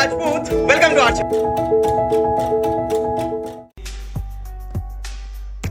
Rajput. Welcome to our channel.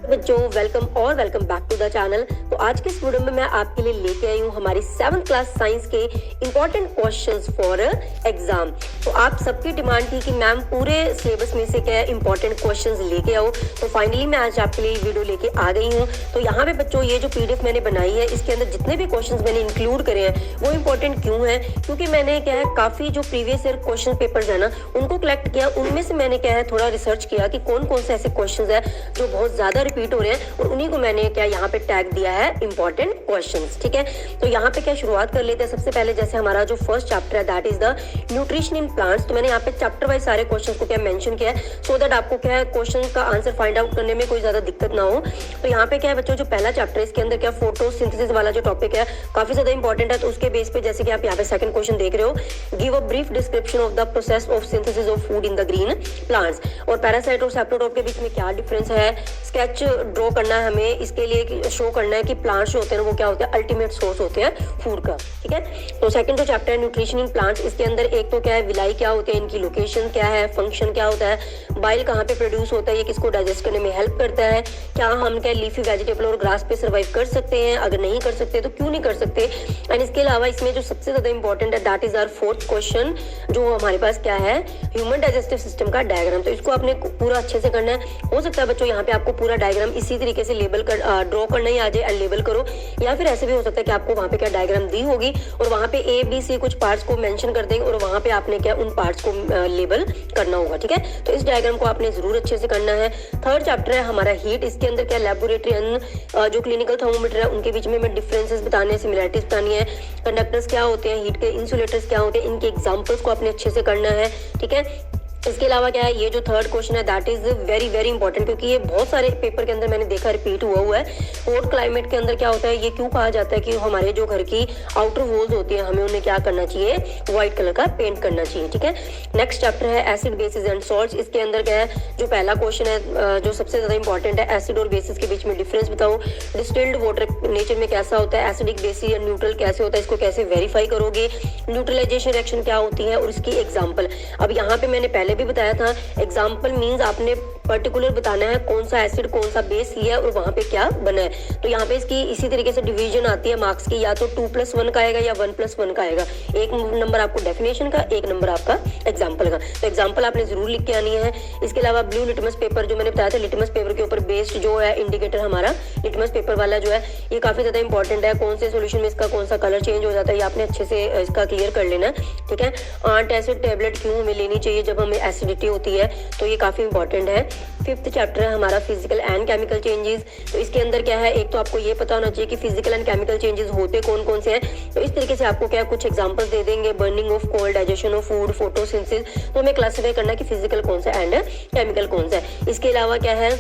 बच्चों welcome और welcome back to the channel. तो आज के इस वीडियो में मैं आपके लिए लेके आई हूँ हमारी 7th क्लास साइंस के इंपॉर्टेंट क्वेश्चंस फॉर एग्जाम। तो आप सबकी डिमांड थी कि मैम पूरे सिलेबस में से क्या इंपॉर्टेंट क्वेश्चंस लेके आओ, तो फाइनली मैं आज आपके लिए वीडियो लेके आ गई हूँ। तो यहाँ पे बच्चों ये जो पीडीएफ मैंने बनाई है इसके अंदर जितने भी क्वेश्चन मैंने इंक्लूड करे हैं वो इंपॉर्टेंट क्यों है, क्योंकि मैंने क्या है काफी जो प्रीवियस ईयर क्वेश्चन पेपर्स है ना उनको कलेक्ट किया, उनमें से मैंने क्या है थोड़ा रिसर्च किया कि कौन कौन से ऐसे क्वेश्चन है जो बहुत ज्यादा रिपीट हो रहे हैं और उन्हीं को मैंने क्या यहाँ पे टैग दिया है इंपॉर्टेंट क्वेश्चंस। ठीक है, तो यहाँ पे क्या शुरुआत कर लेते हैं। सबसे पहले जैसे हमारा जो फर्स्ट चैप्टर है that is the nutrition in plants. तो मैंने यहाँ पे चैप्टर वाइज सारे क्वेश्चंस को क्या मेंशन किया है सो दैट आपको क्या है क्वेश्चन का आंसर फाइंड आउट करने में कोई ज्यादा दिक्कत ना हो। तो यहाँ पे क्या है बच्चों जो पहला चैप्टर है इसके अंदर क्या फोटोसिंथेसिस वाला जो टॉपिक है काफी ज्यादा इंपॉर्टेंट है। तो उसके बेस पे जैसे कि आप यहाँ पे सेकंड क्वेश्चन देख रहे हो, give a brief description of the process of synthesis of food in the green plants. और पैरासाइट और सेप्टोट्रॉप के बीच में क्या डिफरेंस है, स्केच ड्रॉ करना है हमें, इसके लिए शो करना है कि प्लांट्स जो होते हैं वो क्या होते हैं अल्टीमेट सोर्स होते हैं फूड का। ठीक है, तो सेकंड जो चैप्टर है न्यूट्रिशन इन प्लांट्स, इसके अंदर एक तो क्या है विलाई क्या होते हैं, इनकी लोकेशन क्या है, फंक्शन क्या होता है, बाइल कहाँ पे प्रोड्यूस होता है, ये किसको डाइजेस्ट करने में हेल्प करता है, क्या हम क्या लीफी वेजिटेबल और ग्रास पे सर्वाइव कर सकते हैं, अगर नहीं कर सकते तो क्यों नहीं कर सकते। एंड इसके अलावा इसमें जो सबसे ज्यादा इंपॉर्टेंट है that is our fourth question जो हमारे पास क्या है ह्यूमन डाइजेस्टिव सिस्टम का डायग्राम। तो इसको आपने पूरा अच्छे से करना है। हो सकता है बच्चों यहाँ पे आपको पूरा डायग्राम इसी तरीके से लेबल कर ड्रॉ करना ही आ जाए एंड लेबल करो, या फिर ऐसे भी हो सकता है कि आपको वहाँ पे क्या डायग्राम दी होगी और वहाँ पे ए बी सी कुछ पार्ट्स को मेंशन कर देंगे और वहाँ पे आपने क्या उन पार्ट्स को लेबल करना होगा। ठीक है, तो इस डायग्राम को आपने जरूर अच्छे से करना है। थर्ड चैप्टर है हमारा हीट, इसके अंदर क्या लेबोरेटरी एंड जो क्लिनिकल थर्मोमीटर है उनके बीच में डिफरेंसेस बताने हैं, सिमिलरिटीज बतानी है, कंडक्टर्स क्या होते हैं, हीट के इंसुलेटर्स क्या होते हैं, इनके एग्जांपल्स को आपने अच्छे से करना है। ठीक है, इसके अलावा क्या है ये जो थर्ड क्वेश्चन है that is very very important, क्योंकि ये बहुत सारे पेपर के अंदर मैंने देखा रिपीट हुआ है। हॉट क्लाइमेट के अंदर क्या होता है, ये क्यों कहा जाता है कि हमारे जो घर की आउटर वॉल्स होती है हमें उन्हें क्या करना चाहिए, व्हाइट कलर का पेंट करना चाहिए। ठीक है, नेक्स्ट चैप्टर है एसिड बेसिस एंड सॉल्ट्स। इसके अंदर क्या है जो पहला क्वेश्चन है जो सबसे ज्यादा इंपॉर्टेंट है, एसिड और बेसिस के बीच में डिफरेंस बताओ, डिस्टिल्ड वाटर नेचर में कैसा होता है, एसिडिक बेसिस या न्यूट्रल कैसे होता है, इसको कैसे वेरीफाई करोगे, न्यूट्रलाइजेशन रिएक्शन क्या होती है और इसकी एग्जाम्पल। अब यहाँ पे मैंने पहले भी बताया था एग्जाम्पल मीन्स आपने पर्टिकुलर बताना है कौन सा एसिड कौन सा बेस लिया है और वहां पे क्या बना है। तो यहाँ पे इसकी इसी तरीके से डिवीजन आती है मार्क्स की, या तो 2+1 का आएगा या 1+1 का आएगा। एक नंबर आपको डेफिनेशन का, एक नंबर आपका एग्जाम्पल का। तो एग्जाम्पल आपने जरूर लिख के आनी है। इसके अलावा ब्लू लिटमस पेपर जो मैंने बताया था, लिटमस पेपर के ऊपर बेस्ड जो है इंडिकेटर हमारा लिटमस पेपर वाला जो है ये काफी ज्यादा इंपॉर्टेंट है। कौन से सोल्यूशन में इसका कौन सा कलर चेंज हो जाता है ये आपने अच्छे से इसका क्लियर कर लेना है। ठीक है, एंटासिड टेबलेट क्यों हमें लेनी चाहिए जब हमें एसिडिटी होती है, तो ये काफी इंपॉर्टेंट है। फिफ्थ चैप्टर है हमारा फिजिकल एंड केमिकल चेंजेस। तो इसके अंदर क्या है एक तो आपको ये पता होना चाहिए कि फिजिकल एंड केमिकल चेंजेस होते कौन कौन से हैं। तो इस तरीके से आपको क्या कुछ एग्जांपल्स दे देंगे, burning of coal, digestion of food, photosynthesis. तो हमें क्लासिफाई करना है कि फिजिकल कौन सा एंड केमिकल कौन सा है। इसके अलावा क्या है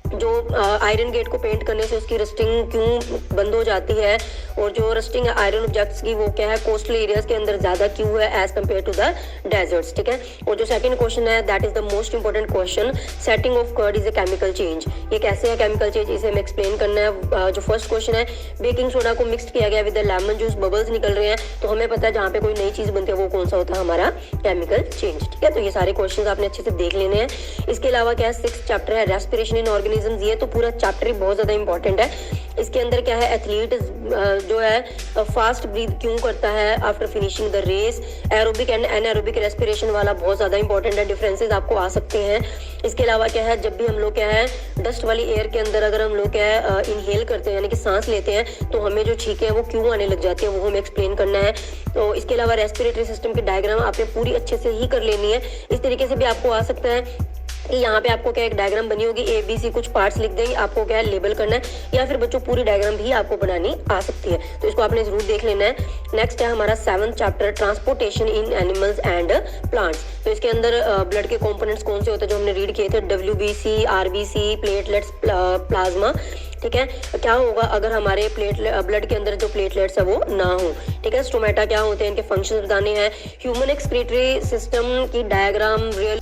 जो आयरन गेट को पेंट करने से उसकी रस्टिंग क्यों बंद हो जाती है, और जो रस्टिंग है आयरन ऑब्जेक्ट्स की वो क्या है कोस्टल एरियाज के अंदर ज्यादा क्यों है as compare to the deserts. ठीक है, और जो सेकंड क्वेश्चन है that is the most important question, setting of curd is a chemical change. ये कैसे है केमिकल चेंज, इसे हमें एक्सप्लेन करना है। जो फर्स्ट क्वेश्चन है बेकिंग सोडा को मिक्स किया गया विद लेमन जूस, बबल्स निकल रहे हैं, तो हमें पता है जहाँ पे कोई नई चीज बनती है वो कौन सा होता है हमारा केमिकल चेंज। ठीक है, तो ये सारे क्वेश्चन आपने अच्छे से देख लेने हैं। इसके अलावा क्या है सिक्स्थ चैप्टर है रेस्पिरेशन इन ऑर्गेनिजम्स। ये तो पूरा चैप्टर बहुत ज्यादा इंपॉर्टेंट है। इसके अंदर क्या है एथलीट जो है फास्ट ब्रीथ क्यों करता है after finishing the race, aerobic and anaerobic respiration वाला बहुत ज्यादा इंपॉर्टेंट है, डिफरेंसेस आपको आ सकते हैं। इसके अलावा क्या है जब भी हम लोग क्या है डस्ट वाली एयर के अंदर अगर हम लोग क्या है इनहेल करते हैं यानी कि सांस लेते हैं तो हमें जो छींकें हैं वो क्यों आने लग जाती है वो हमें एक्सप्लेन करना है। तो इसके अलावा रेस्पिरेटरी सिस्टम की डायग्राम आपने पूरी अच्छे से ही कर लेनी है। इस तरीके से भी आपको आ सकता है कि यहाँ पे आपको क्या एक डायग्राम बनी होगी, ए बी सी कुछ पार्ट्स लिख देंगे, आपको क्या है लेबल करना है, या फिर बच्चों पूरी डायग्राम भी आपको बनानी आ सकती है। तो इसको आपने जरूर देख लेना है। नेक्स्ट है हमारा 7th chapter transportation in animals and plants. तो इसके अंदर ब्लड के कंपोनेंट्स कौन से होते हैं जो हमने रीड किए थे, WBC, RBC, प्लेटलेट्स, प्लाज्मा। ठीक है, क्या होगा अगर हमारे ब्लड के अंदर जो प्लेटलेट्स है वो ना हो। ठीक है, स्टोमेटा क्या होते हैं, इनके फंक्शंस बताने हैं। ह्यूमन एक्सक्रीटरी सिस्टम की डायग्राम रियल